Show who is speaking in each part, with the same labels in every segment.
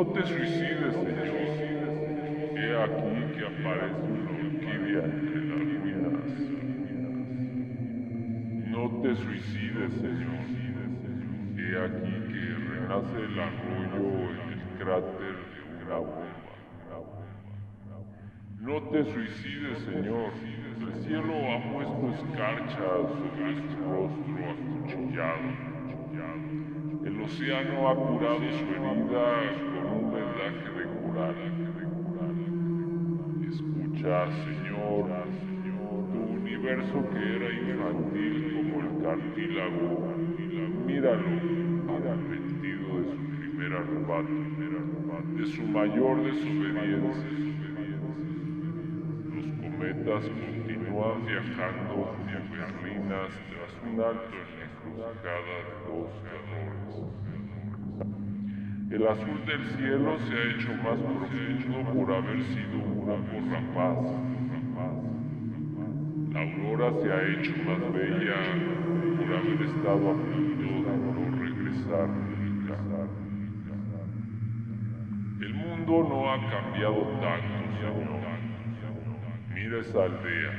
Speaker 1: No te suicides, Señor. He aquí que aparece una orquídea entre las ruinas. No te suicides, Señor. He aquí que renace el arroyo en el cráter de una bomba. No te suicides, Señor. El cielo ha puesto escarcha sobre su rostro acuchillado. El océano ha curado su herida con un vendaje de coral. Escucha, Señor, tu universo que era infantil como el cartílago. Míralo, arrepentido de su primer arrebato, de su mayor desobediencia. Los cometas continúan viajando como berlinas tras un alto en la encrucijada de dos errores. El azul del cielo se ha hecho más profundo por haber sido un poco rapaz. La aurora se ha hecho más bella por haber estado a punto de no regresar nunca. El mundo no ha cambiado tanto, Señor. Mira esa aldea.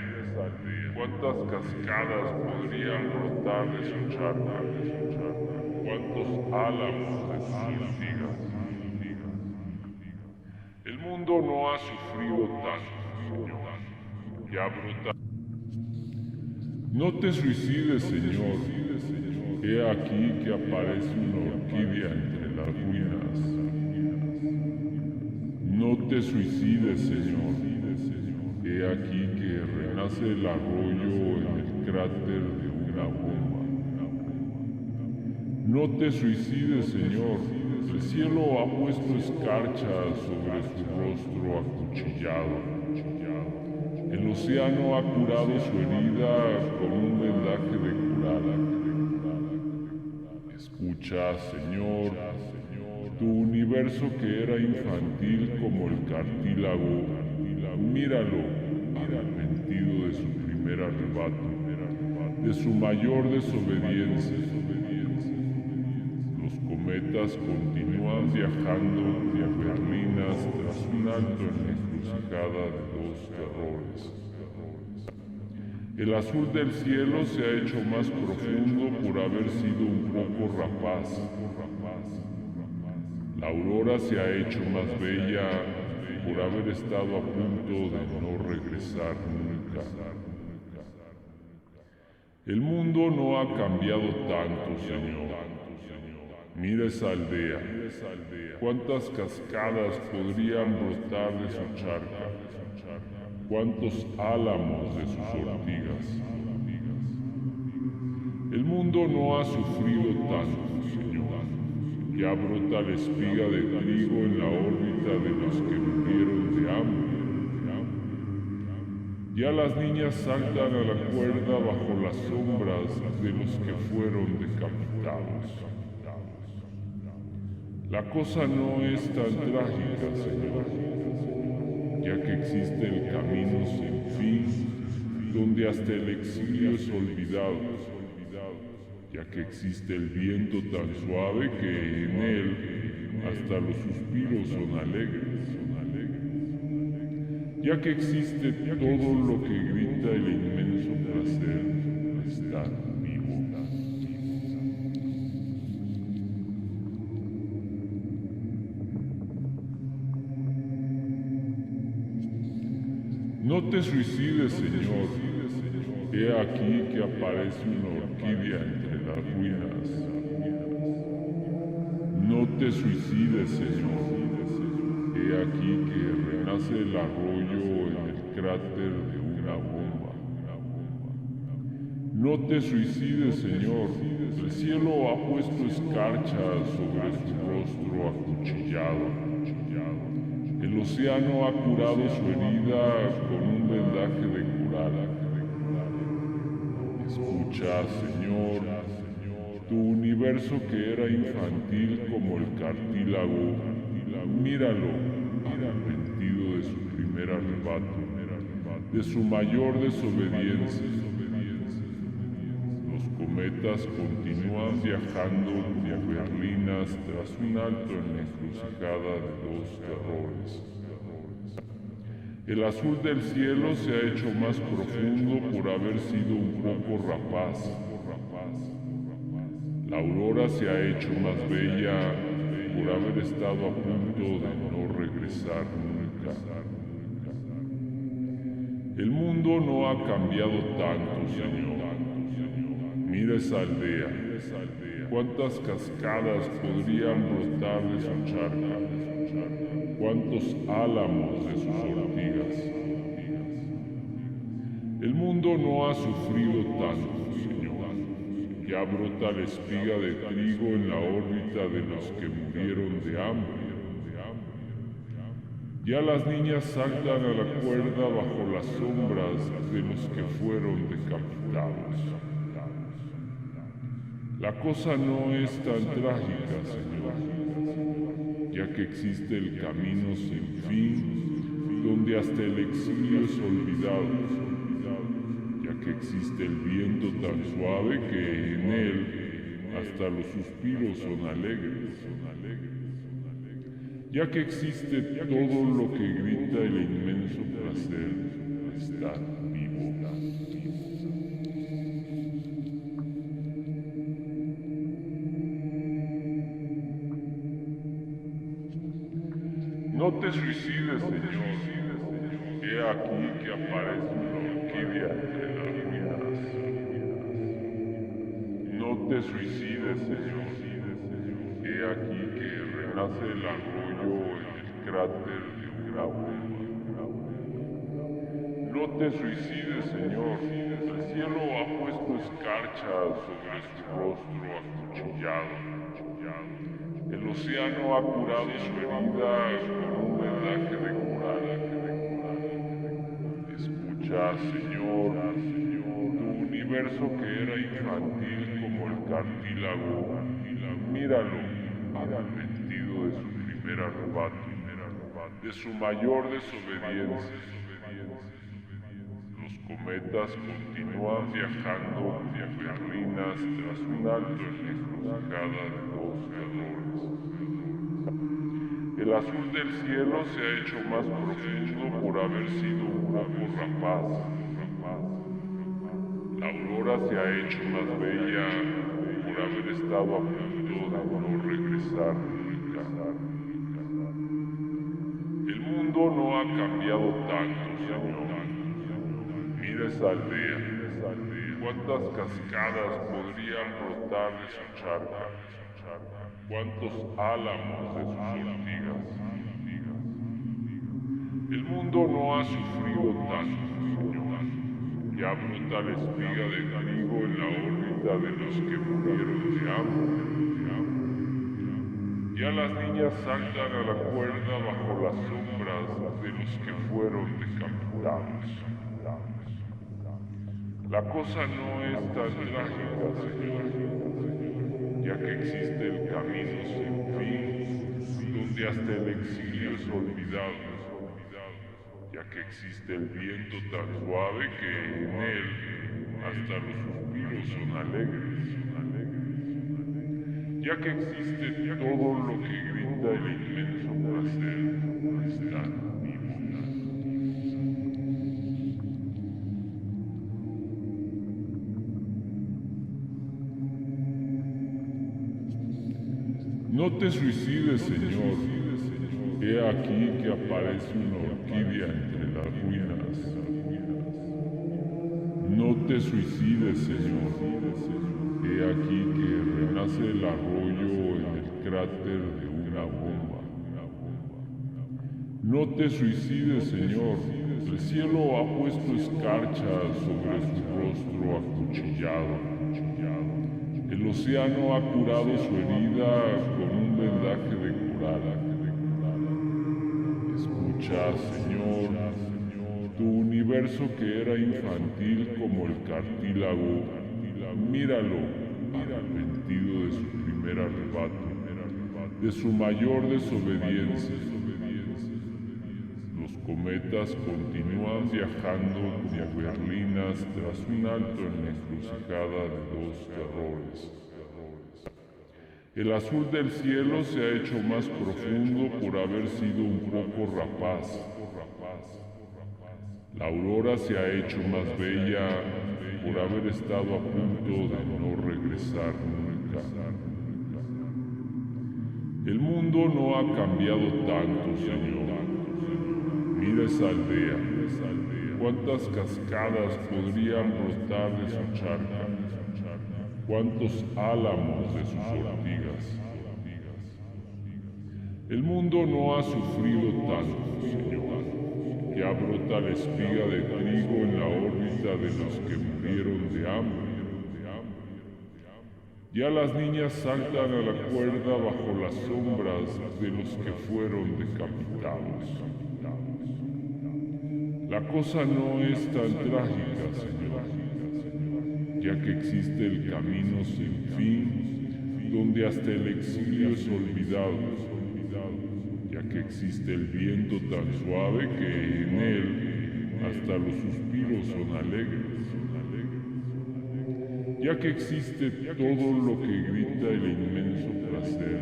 Speaker 1: ¿Cuántas cascadas podrían brotar de su charca? ¿Cuántos álamos de sus ortigas? El mundo no ha sufrido tanto, Señor. Ya brota. No te suicides, Señor. He aquí que aparece una orquídea entre las ruinas. No te suicides, Señor. He aquí que renace el arroyo en el cráter de una bomba. No te suicides, Señor. El cielo ha puesto escarcha sobre su rostro acuchillado. El océano ha curado su herida con un vendaje de coral. Escucha, Señor, tu universo que era infantil como el cartílago. Míralo, arrepentido de su primer arrebato, de su mayor desobediencia. Los cometas continúan viajando hacia berlinas tras un alto en la encrucijada de dos errores. El azul del cielo se ha hecho más profundo por haber sido un poco rapaz. La aurora se ha hecho más bella por haber estado a punto de no regresar nunca. El mundo no ha cambiado tanto, Señor. Mira esa aldea. ¿Cuántas cascadas podrían brotar de su charca? ¿Cuántos álamos de sus ortigas? El mundo no ha sufrido tanto, Señor. Ya brota la espiga de trigo en la órbita de los que murieron de hambre. Ya las niñas saltan a la cuerda bajo las sombras de los que fueron decapitados. La cosa no es tan trágica, Señor, ya que existe el camino sin fin, donde hasta el exilio es olvidado, ya que existe el viento tan suave que en él hasta los suspiros son alegres, ya que existe todo lo que grita el inmenso placer de estar vivo. No te suicides, Señor. He aquí que aparece una orquídea entre las ruinas. No te suicides, Señor. He aquí que renace el arroyo en el cráter de una bomba. No te suicides, Señor. El cielo ha puesto escarcha sobre su rostro acuchillado. El océano ha curado su herida con un vendaje de coral. Escucha, Señor, tu universo que era infantil como el cartílago. Míralo, arrepentido de su primer arrebato, de su mayor desobediencia. Los cometas continúan viajando como berlinas tras un alto en la encrucijada de dos terrores. El azul del cielo se ha hecho más profundo por haber sido un poco rapaz. La aurora se ha hecho más bella por haber estado a punto de no regresar nunca. El mundo no ha cambiado tanto, Señor. Mira esa aldea. ¿Cuántas cascadas podrían brotar de su charca? ¿Cuántos álamos de sus ortigas? El mundo no ha sufrido tanto, Señor. Ya brota la espiga de trigo en la órbita de los que murieron de hambre. Ya las niñas saltan a la cuerda bajo las sombras de los que fueron decapitados. La cosa no es tan trágica, Señor, ya que existe el camino sin fin, donde hasta el exilio es olvidado, ya que existe el viento tan suave que en él hasta los suspiros son alegres, ya que existe todo lo que grita el inmenso placer de estar vivo. No te suicides, Señor. He aquí que aparece una orquídea entre las ruinas. No te suicides, Señor. He aquí que renace el arroyo en el cráter de una bomba. No te suicides, Señor. El cielo ha puesto escarcha sobre su rostro acuchillado. El océano ha curado su herida con un vendaje de coral. Escucha, Señor, tu universo que era infantil como el cartílago. Míralo, arrepentido de su primer arrebato, de su mayor desobediencia. Los cometas continúan viajando como berlinas tras un alto en la encrucijada de dos terrores. El azul del cielo se ha hecho más profundo por haber sido un poco rapaz. La aurora se ha hecho más bella por haber estado a punto de no regresar nunca. El mundo no ha cambiado tanto, Señor. Mira esa aldea. ¿Cuántas cascadas podrían brotar de su charca? ¿Cuántos álamos de sus ortigas? El mundo no ha sufrido tanto, Señor. Ya brota la espiga de trigo en la órbita de los que murieron de hambre. Ya las niñas saltan a la cuerda bajo las sombras de los que fueron decapitados. La cosa no es tan trágica, Señor, ya que existe el camino sin fin, donde hasta el exilio es olvidado, ya que existe el viento tan suave que en él hasta los suspiros son alegres, ya que existe todo lo que grita el inmenso placer de estar vivo. No te suicides, Señor. He aquí que aparece una orquídea entre las ruinas. No te suicides, Señor. He aquí que renace el arroyo en el cráter de una bomba. No te suicides, Señor. El cielo ha puesto escarcha sobre su rostro acuchillado. El océano ha curado su herida con un vendaje de coral. Escucha, Señor, tu universo que era infantil como el cartílago. Míralo, arrepentido de su primer arrebato, de su mayor desobediencia. Los cometas continúan viajando hacia Berlinas tras un alto en la encrucijada de dos terrores. El azul del cielo se ha hecho más profundo por haber sido un poco rapaz. La aurora se ha hecho más bella por haber estado a punto de no regresar nunca. El mundo no ha cambiado tanto, Señor. Mira esa aldea. ¿Cuántas cascadas podrían brotar de su charca? ¿Cuántos álamos de sus ortigas? El mundo no ha sufrido tanto, Señor. Ya brota la espiga de trigo en la órbita de los que murieron de hambre. Ya las niñas saltan a la cuerda bajo las sombras de los que fueron decapitados. La cosa no es tan trágica, Señor, ya que existe el camino sin fin, donde hasta el exilio es olvidado, ya que existe el viento tan suave que en él hasta los suspiros son alegres, ya que existe todo lo que grita el inmenso placer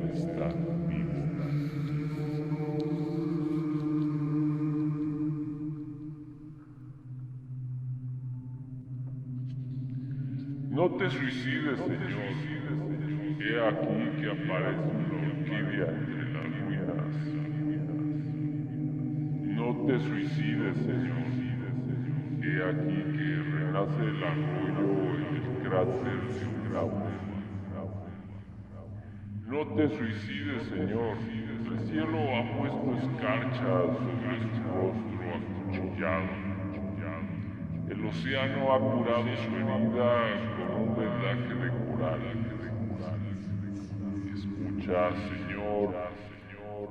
Speaker 1: de estar vivo. No te suicides, Señor. He aquí que aparece una orquídea entre las ruinas. No te suicides, Señor. He aquí que renace el arroyo en el cráter de un lago. No te suicides, Señor. El cielo ha puesto escarcha sobre su rostro acuchillado. El océano ha curado su herida con un vendaje de coral. Escucha, Señor,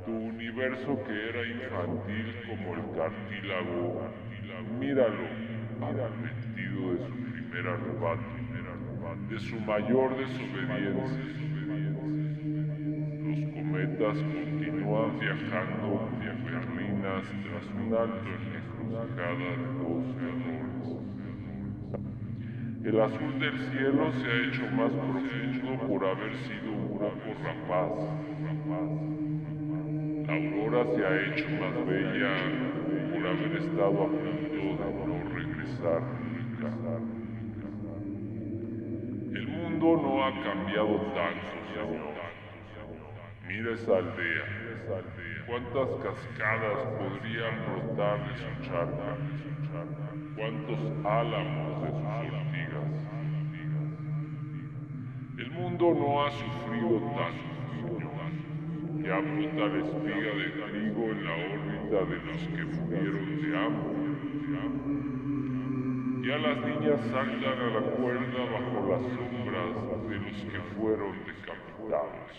Speaker 1: tu universo que era infantil como el cartílago, míralo, arrepentido de su primer arrebato, de su mayor desobediencia. Los cometas continúan viajando hacia Berlinas tras un alto en la encrucijada de dos terrores. El azul del cielo se ha hecho más profundo por haber sido un poco rapaz. La aurora se ha hecho más bella por haber estado a punto de no regresar nunca. El mundo no ha cambiado tanto, Señor. Mira esa aldea. ¿Cuántas cascadas podrían brotar de su charca? ¿Cuántos álamos de sus ortigas? El mundo no ha sufrido tanto, Señor. Ya brota la espiga de trigo en la órbita de los que murieron de hambre. Ya las niñas saltan a la cuerda bajo las sombras de los que fueron decapitados.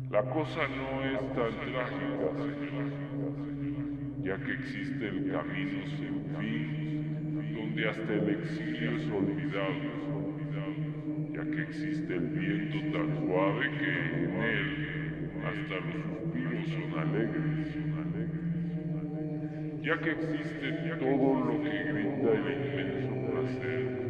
Speaker 1: La cosa no es tan trágica, Señor, ya que existe el camino sin fin, donde hasta el exilio es olvidado, ya que existe el viento tan suave que en él hasta los suspiros son alegres, ya que existe todo lo que grita el inmenso placer